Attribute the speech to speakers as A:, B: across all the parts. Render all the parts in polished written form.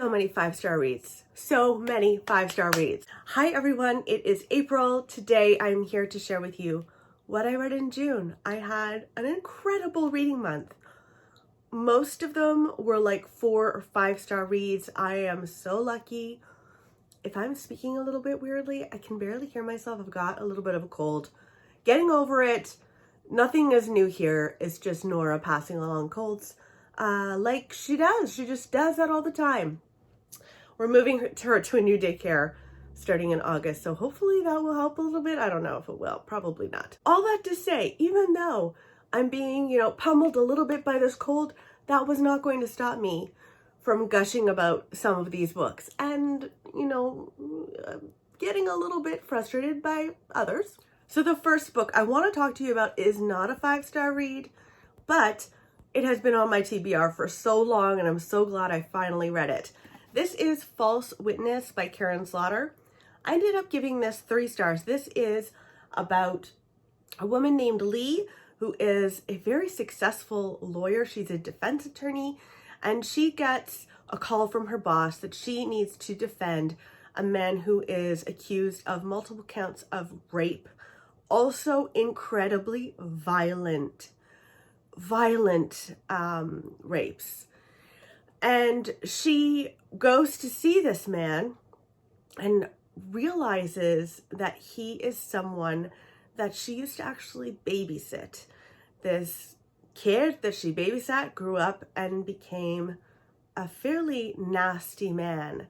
A: So many five-star reads. So many five-star reads. Hi everyone, it is April. Today I'm here to share with you what I read in June. I had an incredible reading month. Most of them were like 4 or 5-star reads. I am so lucky. If I'm speaking a little bit weirdly, I can barely hear myself. I've got a little bit of a cold. Getting over it. Nothing is new here. It's just Nora passing along colds like she does. She just does that all the time. We're moving her to a new daycare starting in August, so hopefully that will help a little bit. I don't know if it will, probably not. All that to say, even though I'm being, pummeled a little bit by this cold, that was not going to stop me from gushing about some of these books and, getting a little bit frustrated by others. So the first book I want to talk to you about is not a 5-star read, but it has been on my TBR for so long and I'm so glad I finally read it. This is False Witness by Karen Slaughter. I ended up giving this 3 stars. This is about a woman named Lee who is a very successful lawyer. She's a defense attorney and she gets a call from her boss that she needs to defend a man who is accused of multiple counts of rape. Also incredibly violent rapes. And she goes to see this man and realizes that he is someone that she used to actually babysit. This kid that she babysat grew up and became a fairly nasty man.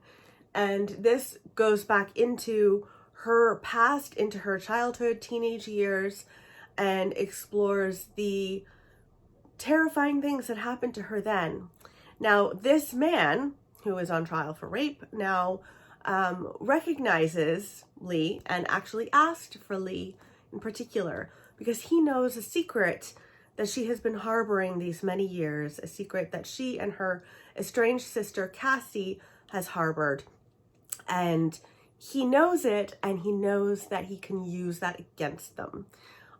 A: And this goes back into her past, into her childhood, teenage years, and explores the terrifying things that happened to her then. Now, this man, who is on trial for rape, now recognizes Lee and actually asked for Lee in particular because he knows a secret that she has been harboring these many years, a secret that she and her estranged sister Cassie has harbored. And he knows it, and he knows that he can use that against them.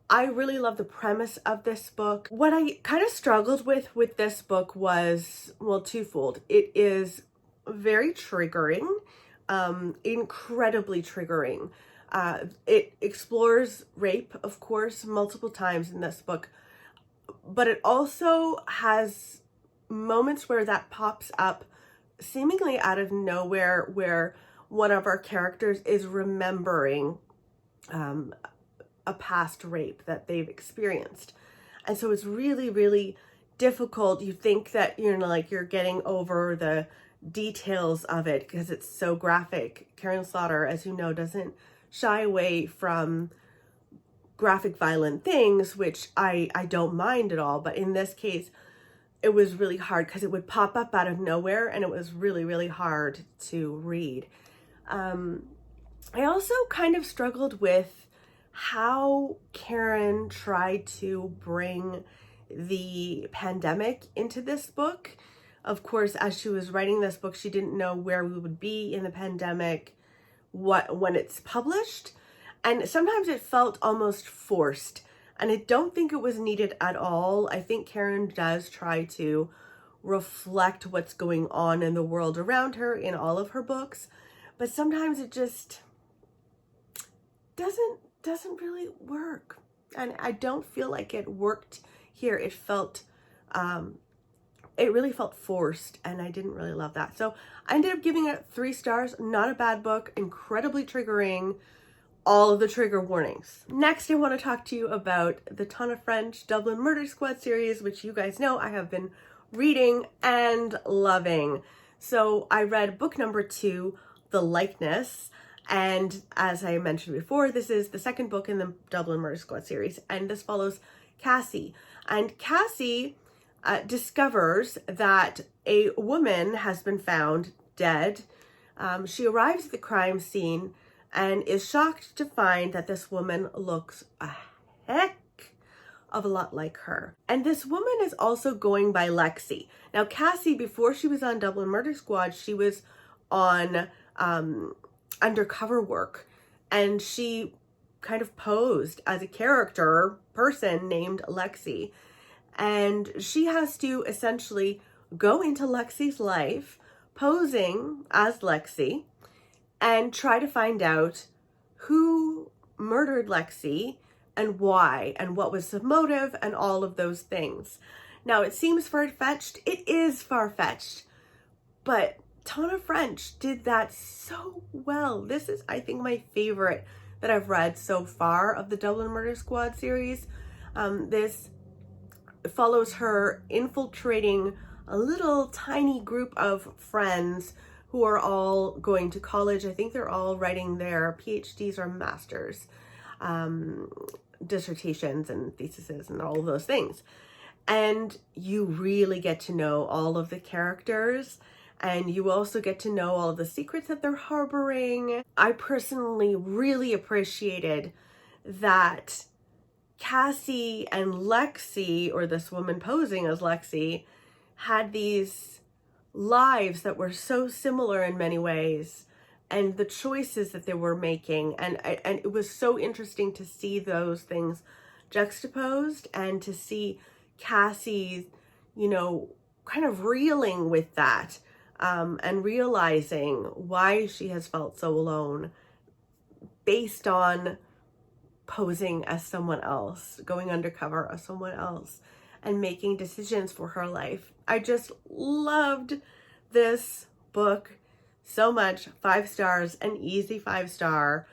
A: I really love the premise of this book. What I kind of struggled with this book was, well, twofold. It is very triggering, incredibly triggering. It explores rape, of course, multiple times in this book, but it also has moments where that pops up seemingly out of nowhere, where one of our characters is remembering a past rape that they've experienced. And so it's really, really difficult. You think that, you're getting over the details of it because it's so graphic. Karen Slaughter, as you know, doesn't shy away from graphic, violent things, which I don't mind at all. But in this case, it was really hard because it would pop up out of nowhere and it was really, really hard to read. I also kind of struggled with how Karen tried to bring the pandemic into this book. Of course, as she was writing this book, she didn't know where we would be in the pandemic, when it's published. And sometimes it felt almost forced. And I don't think it was needed at all. I think Karen does try to reflect what's going on in the world around her in all of her books. But sometimes it just doesn't really work. And I don't feel like it worked here. It really felt forced, and I didn't really love that. So I ended up giving it 3 stars. Not a bad book, incredibly triggering, all of the trigger warnings. Next, I want to talk to you about the Ton of French Dublin Murder Squad series, which you guys know I have been reading and loving. So I read book number 2, The Likeness. And as I mentioned before, this is the second book in the Dublin Murder Squad series. And this follows Cassie. And Cassie discovers that a woman has been found dead. She arrives at the crime scene and is shocked to find that this woman looks a heck of a lot like her. And this woman is also going by Lexi. Now, Cassie, before she was on Dublin Murder Squad, she was on undercover work, and she kind of posed as a person named Lexi. And she has to essentially go into Lexi's life, posing as Lexi and try to find out who murdered Lexi and why and what was the motive and all of those things. Now, it seems far-fetched. It is far-fetched, but Tana French did that so well. This is, I think, my favorite that I've read so far of the Dublin Murder Squad series. This follows her infiltrating a little tiny group of friends who are all going to college. I think they're all writing their PhDs or masters, dissertations and theses and all of those things. And you really get to know all of the characters, and you also get to know all of the secrets that they're harboring. I personally really appreciated that Cassie and Lexi, or this woman posing as Lexi, had these lives that were so similar in many ways, and the choices that they were making. And it was so interesting to see those things juxtaposed and to see Cassie, you know, kind of reeling with that, and realizing why she has felt so alone based on posing as someone else, going undercover as someone else, and making decisions for her life. I just loved this book so much. 5 stars, an easy 5-star.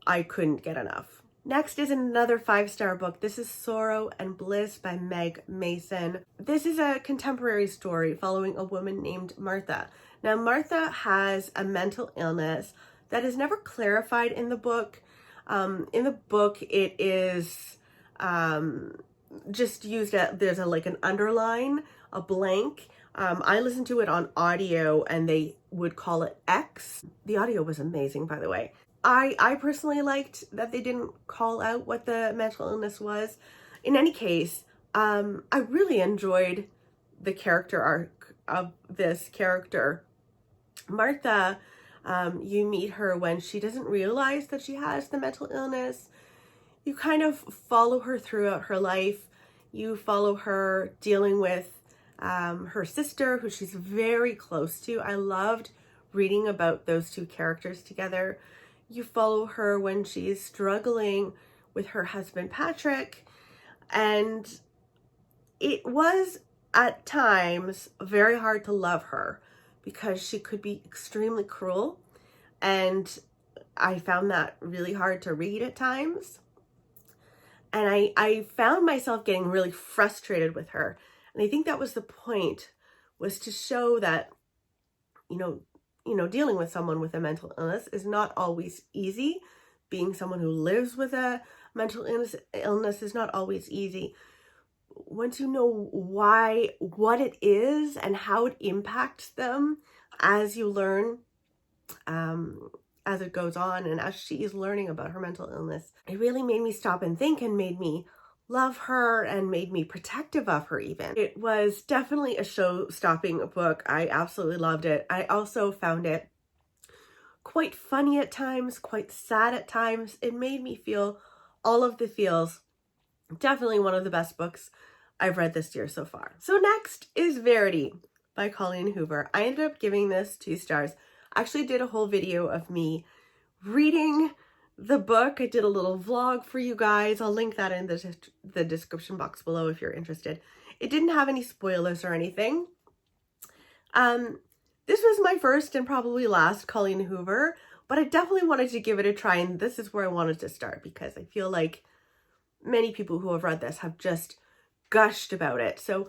A: I couldn't get enough. Next is another 5-star book. This is Sorrow and Bliss by Meg Mason. This is a contemporary story following a woman named Martha. Now, Martha has a mental illness that is never clarified in the book. In the book, it is just used as, there's like an underline, a blank. I listened to it on audio and they would call it X. The audio was amazing, by the way. I personally liked that they didn't call out what the mental illness was. In any case, I really enjoyed the character arc of this character. Martha, you meet her when she doesn't realize that she has the mental illness. You kind of follow her throughout her life. You follow her dealing with her sister, who she's very close to. I loved reading about those two characters together. You follow her when she's struggling with her husband, Patrick. And it was, at times, very hard to love her because she could be extremely cruel. And I found that really hard to read at times. And I found myself getting really frustrated with her. And I think that was the point, was to show that, you know, dealing with someone with a mental illness is not always easy. Being someone who lives with a mental illness is not always easy. Once you know what it is and how it impacts them as you learn, as it goes on, and as she is learning about her mental illness, it really made me stop and think, and made me love her, and made me protective of her even. It was definitely a show-stopping book. I absolutely loved it. I also found it quite funny at times, quite sad at times. It made me feel all of the feels. Definitely one of the best books I've read this year so far. So next is Verity by Colleen Hoover. I ended up giving this 2 stars. I actually did a whole video of me reading the book. I did a little vlog for you guys. I'll link that in the description box below if you're interested. It didn't have any spoilers or anything. This was my first and probably last Colleen Hoover, but I definitely wanted to give it a try, and this is where I wanted to start because I feel like many people who have read this have just gushed about it. So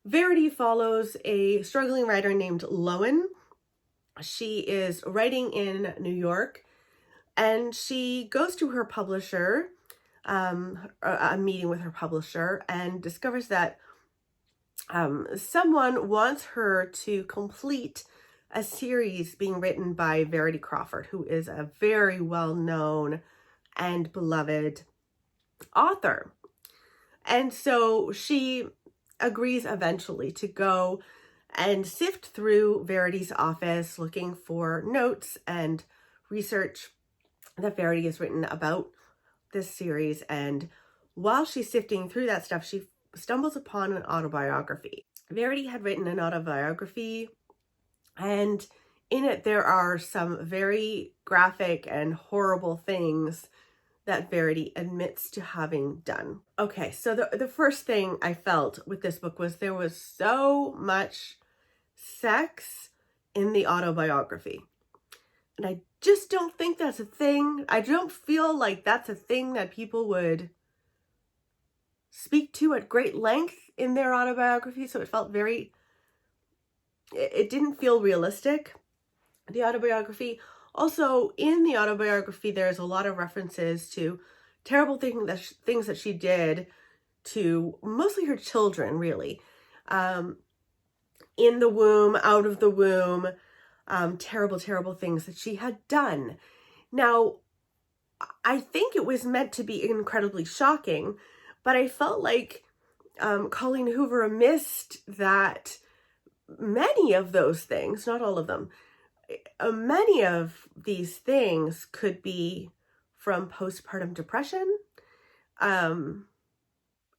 A: Verity follows a struggling writer named Lowen. She is writing in New York, and she goes to her publisher, a meeting with her publisher, and discovers that someone wants her to complete a series being written by Verity Crawford, who is a very well-known and beloved author. And so she agrees eventually to go and sift through Verity's office looking for notes and research that Verity has written about this series. And while she's sifting through that stuff, she stumbles upon an autobiography. Verity had written an autobiography And in it, there are some very graphic and horrible things that Verity admits to having done. Okay, so the first thing I felt with this book was there was so much sex in the autobiography. And I just don't think that's a thing. I don't feel like that's a thing that people would speak to at great length in their autobiography. So it felt very, it didn't feel realistic, the autobiography. Also, in the autobiography, there's a lot of references to terrible things that she did to mostly her children, really. In the womb, out of the womb, terrible, terrible things that she had done. Now, I think it was meant to be incredibly shocking, but I felt like Colleen Hoover missed that many of those things, not all of them, many of these things could be from postpartum depression. I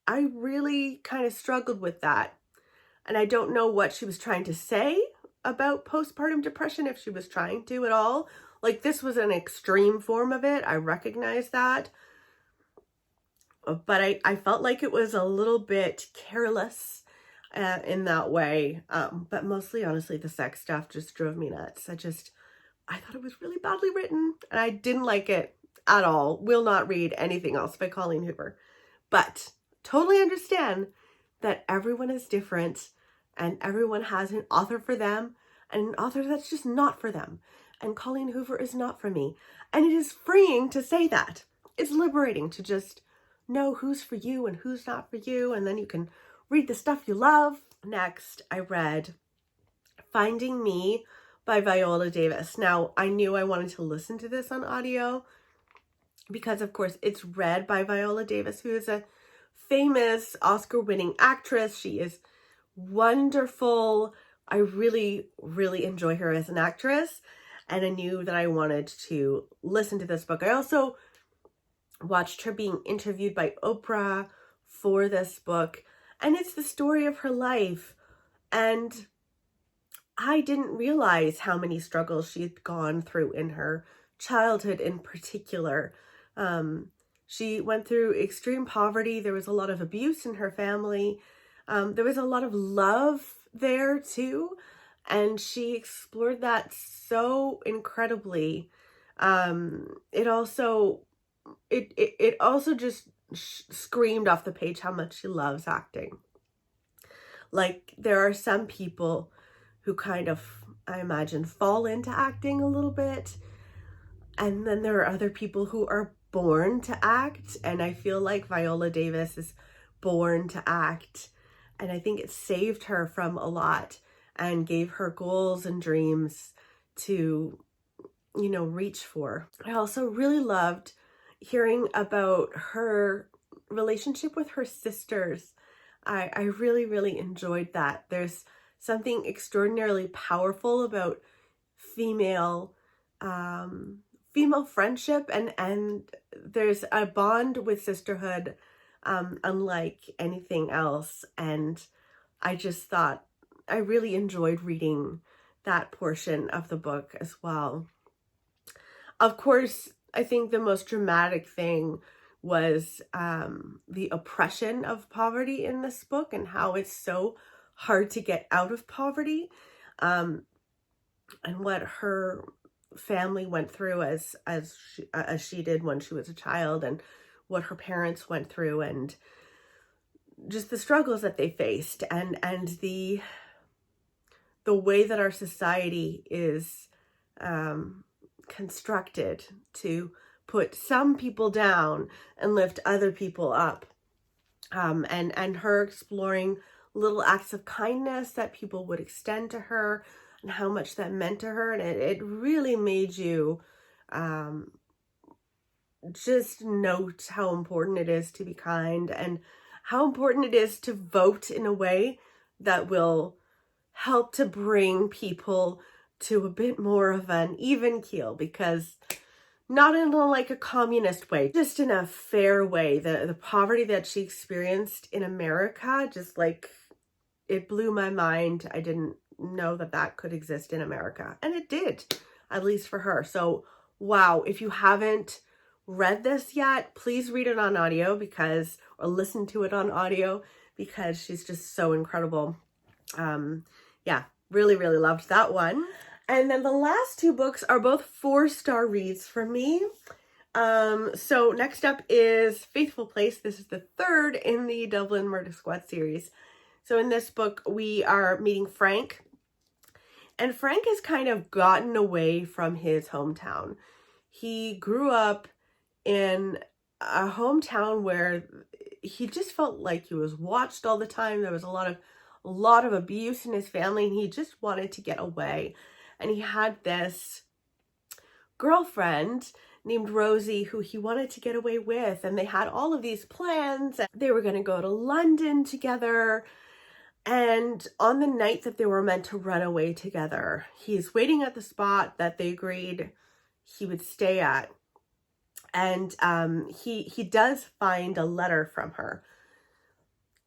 A: really kind of struggled with that. And I don't know what she was trying to say about postpartum depression, if she was trying to at all. Like, this was an extreme form of it. I recognize that. But I felt like it was a little bit careless in that way. But mostly, honestly, the sex stuff just drove me nuts. I thought it was really badly written, and I didn't like it at all. Will not read anything else by Colleen Hoover. But totally understand that everyone is different, and everyone has an author for them and an author that's just not for them. And Colleen Hoover is not for me. And it is freeing to say that. It's liberating to just know who's for you and who's not for you. And then you can read the stuff you love. Next, I read Finding Me by Viola Davis. Now, I knew I wanted to listen to this on audio because, of course, it's read by Viola Davis, who is a famous Oscar-winning actress. She is wonderful. I really, really enjoy her as an actress, and I knew that I wanted to listen to this book. I also watched her being interviewed by Oprah for this book, and it's the story of her life. And I didn't realize how many struggles she had gone through in her childhood in particular. She went through extreme poverty. There was a lot of abuse in her family. There was a lot of love there too. And she explored that so incredibly. It also just screamed off the page how much she loves acting. Like, there are some people who kind of, I imagine, fall into acting a little bit. And then there are other people who are born to act. And I feel like Viola Davis is born to act. And I think it saved her from a lot and gave her goals and dreams to, reach for. I also really loved hearing about her relationship with her sisters. I really, really enjoyed that. There's something extraordinarily powerful about female friendship, and there's a bond with sisterhood unlike anything else. And I just thought I really enjoyed reading that portion of the book as well. Of course, I think the most dramatic thing was the oppression of poverty in this book, and how it's so hard to get out of poverty, and what her family went through as she did when she was a child, and what her parents went through, and just the struggles that they faced, and the way that our society is constructed to put some people down and lift other people up, and her exploring little acts of kindness that people would extend to her, and how much that meant to her. And it really made you just note how important it is to be kind, and how important it is to vote in a way that will help to bring people to a bit more of an even keel, because not in like a communist way, just in a fair way. The poverty that she experienced in America, just like, it blew my mind. I didn't know that that could exist in America. And it did, at least for her. So, wow, if you haven't read this yet, please read it on audio or listen to it on audio, because she's just so incredible. Yeah, really, really loved that one. And then the last two books are both 4-star reads for me. So next up is Faithful Place. This is the third in the Dublin Murder Squad series. So in this book, we are meeting Frank. And Frank has kind of gotten away from his hometown. He grew up in a hometown where he just felt like he was watched all the time. There was a lot of abuse in his family, and he just wanted to get away. And he had this girlfriend named Rosie who he wanted to get away with, and they had all of these plans. They were going to go to London together, and on the night that they were meant to run away together, he's waiting at the spot that they agreed he would stay at. And he does find a letter from her,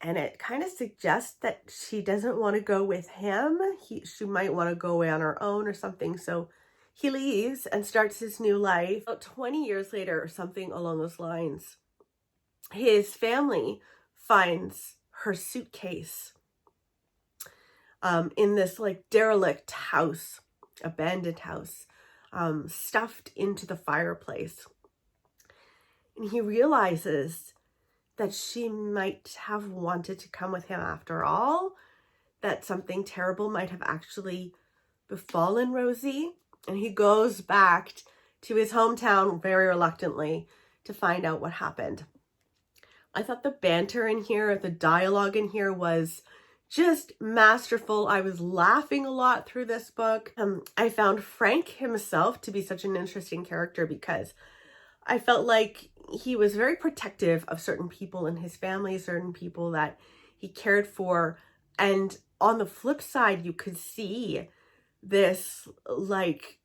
A: and it kind of suggests that she doesn't want to go with him. She might want to go away on her own or something. So he leaves and starts his new life. About 20 years later or something along those lines, his family finds her suitcase in this like derelict house, abandoned house, stuffed into the fireplace. And he realizes that she might have wanted to come with him after all, that something terrible might have actually befallen Rosie. And he goes back to his hometown very reluctantly to find out what happened. I thought the banter in here, the dialogue in here was just masterful. I was laughing a lot through this book. I found Frank himself to be such an interesting character because I felt like he was very protective of certain people in his family, certain people that he cared for. And on the flip side, you could see this like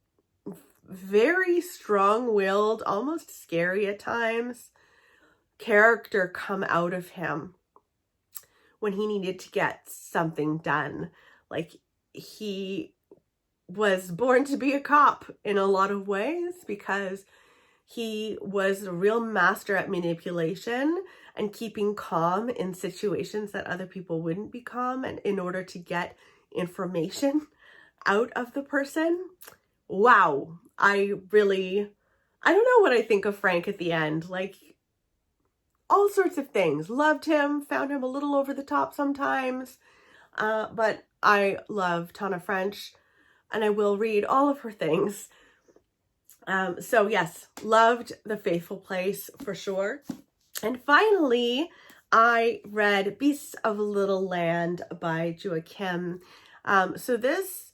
A: very strong-willed, almost scary at times, character come out of him when he needed to get something done. Like, he was born to be a cop in a lot of ways because he was a real master at manipulation and keeping calm in situations that other people wouldn't be calm, and in order to get information out of the person. Wow. I don't know what I think of Frank at the end. Like, all sorts of things. Loved him, found him a little over the top sometimes. But I love Tana French, and I will read all of her things. So yes, loved The Faithful Place for sure. And finally, I read Beasts of Little Land by Jua Kim. So this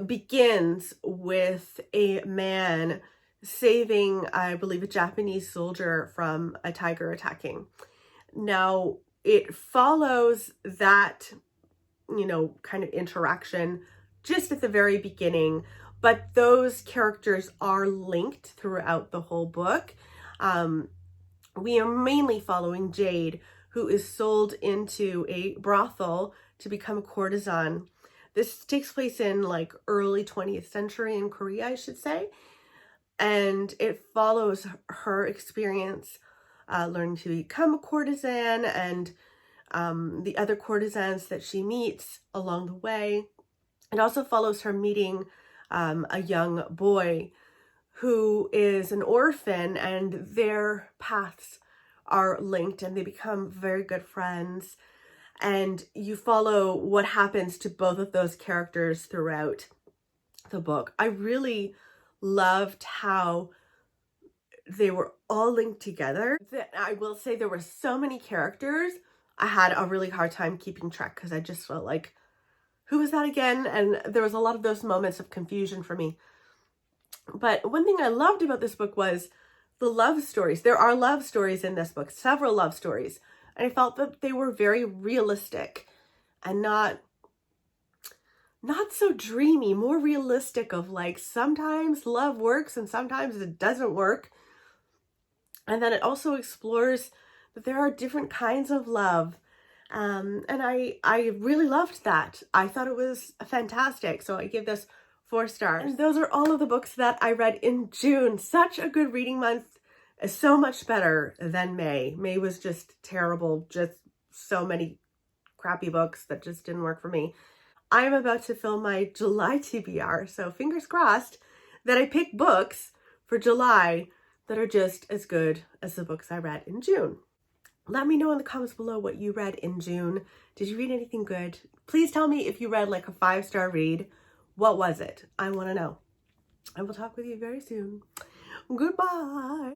A: begins with a man saving, I believe, a Japanese soldier from a tiger attacking. Now, it follows that, kind of interaction just at the very beginning, but those characters are linked throughout the whole book. We are mainly following Jade, who is sold into a brothel to become a courtesan. This takes place in like early 20th century in Korea, I should say. And it follows her experience learning to become a courtesan and the other courtesans that she meets along the way. It also follows her meeting a young boy who is an orphan, and their paths are linked and they become very good friends. And you follow what happens to both of those characters throughout the book. I really loved how they were all linked together. I will say there were so many characters, I had a really hard time keeping track because I just felt like, who was that again? And there was a lot of those moments of confusion for me. But one thing I loved about this book was the love stories. There are love stories in this book, several love stories. And I felt that they were very realistic and not so dreamy, more realistic of like, sometimes love works and sometimes it doesn't work. And then it also explores that there are different kinds of love And I really loved that. I thought it was fantastic. So I give this 4 stars. And those are all of the books that I read in June. Such a good reading month. So much better than May. May was just terrible. Just so many crappy books that just didn't work for me. I'm about to film my July TBR. So fingers crossed that I pick books for July that are just as good as the books I read in June. Let me know in the comments below what you read in June. Did you read anything good? Please tell me if you read like a 5-star read. What was it? I want to know. I will talk with you very soon. Goodbye.